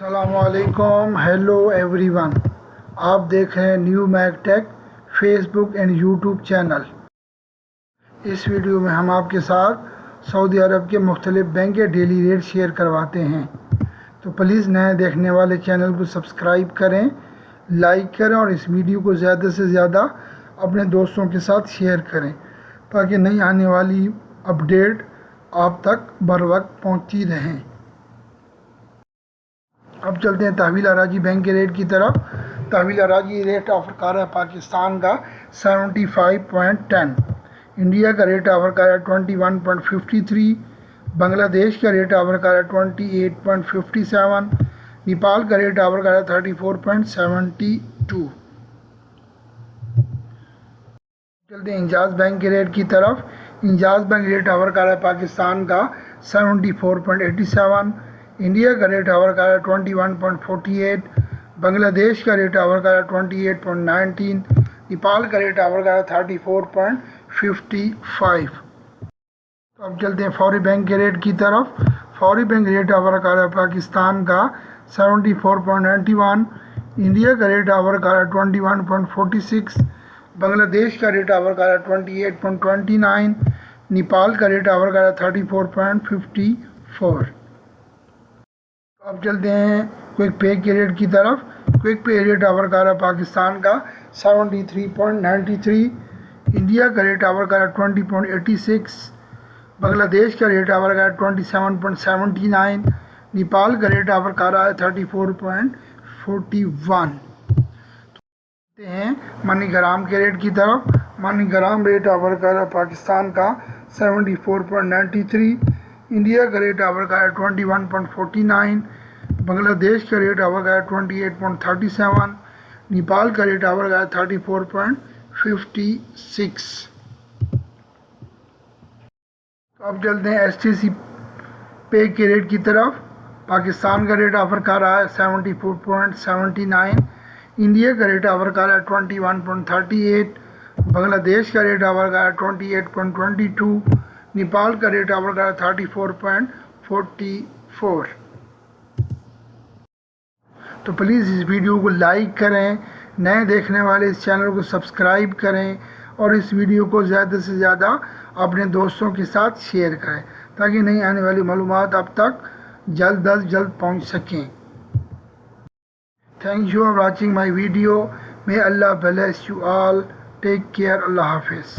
अस्सलामुअलैकुम, hello everyone. आप देख रहे हैं New Mac Tech Facebook and YouTube channel. इस वीडियो में हम आपके साथ सऊदी अरब के मुख्तलिफ बैंक के डेली रेट शेयर करवाते हैं। तो प्लीज़ नए देखने वाले चैनल को सब्सक्राइब करें, लाइक करें और इस वीडियो को ज़्यादा से ज़्यादा अपने दोस्तों के साथ शेयर करें ताकि नई आने वाली अपडेट आप तक बर वक्त पहुँचती रहें। अब चलते हैं तहवील अराजी बैंक के रेट की तरफ। तहवील अराजी रेट ऑफर कर रहा है पाकिस्तान का 75.10, इंडिया का रेट ऑफर कर रहा है 21.53, बांग्लादेश का रेट ऑफर कर रहा है 28.57, नेपाल का रेट ऑफर कर रहा है 34.72। चलते हैं इंजाज बैंक के रेट की तरफ। इंजाज बैंक रेट ऑफर कर रहा है पाकिस्तान का 74.87, इंडिया का रेट ऑफर कर रहा है 21.48, बांग्लादेश का रेट ऑफर कर रहा है 28.19, नेपाल का रेट ऑफर कर रहा है 34.55। तो अब चलते हैं फौरी बैंक के रेट की तरफ। फौरी बैंक रेट ऑफर कर रहा है पाकिस्तान का 74.91, इंडिया का रेट ऑफर कर रहा है 21.46, बांग्लादेश का रेट ऑफर कर रहा है 28.29, नेपाल का रेट ऑफर कर रहा है 34.54। अब चलते हैं क्विक पे के रेट की तरफ। क्विक पे रेट ऑफर कर रहा है पाकिस्तान का 73.93, इंडिया का रेट ऑफर कर रहा है 20.86, बांग्लादेश का रेट ऑफर कर रहा है 27.79, नेपाल का रेट ऑफर कर रहा है 34.41। हैं मनीग्राम के रेट की तरफ। मनीग्राम रेट ऑफर कर रहा है पाकिस्तान का 74.93, इंडिया का रेट ऑफर कर रहा है 21.49, बांग्लादेश का रेट ऑफर कर रहा है 28.37, नेपाल का रेट ऑफर कर रहा है 34.56। अब चलते हैं STC पे के रेट की तरफ। पाकिस्तान का रेट ऑफर कर रहा है 74.79, इंडिया का रेट ऑफर कर रहा है 21.38, बांग्लादेश का रेट ऑफर कर रहा है 28.22, नेपाल का रेट ऑफर कर रहा है 34.44। तो प्लीज़ इस वीडियो को लाइक करें, नए देखने वाले इस चैनल को सब्सक्राइब करें और इस वीडियो को ज़्यादा से ज़्यादा अपने दोस्तों के साथ शेयर करें ताकि नई आने वाली मालूमात अब तक जल्द अज जल्द पहुँच सकें। Thank you for watching my video. May Allah bless you all. Take care. Allah Hafiz.